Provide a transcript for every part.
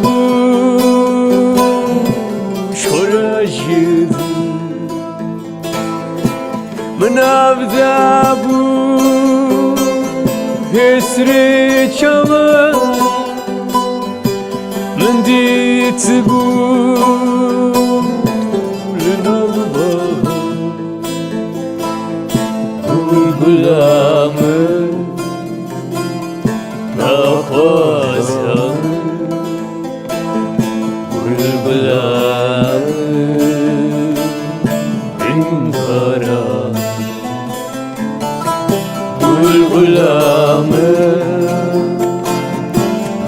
تبو شراجد من أبدابو هسري چما من دي تبو لنالبا بلبلامن نخوازم بلبلامن انکارا بلبلامن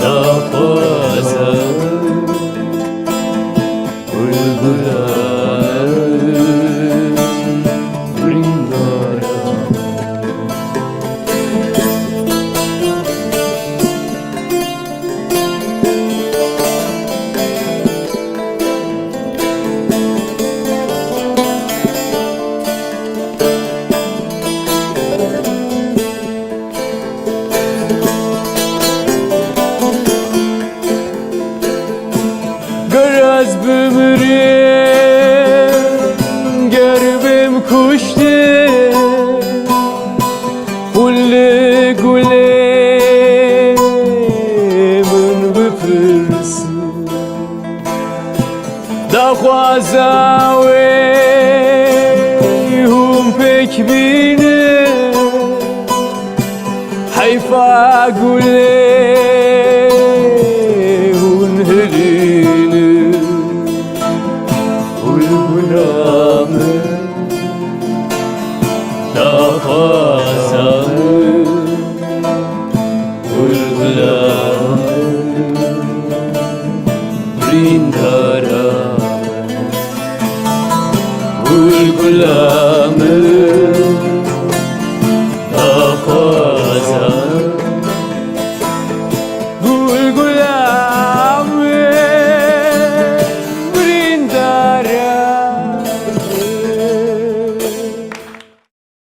نخوازم بلبلامن انکارا Garaz bümrüm gerbim kuştu Hulle gulemin bıpırsı Da khwazawe hum pek bine Hayfa gule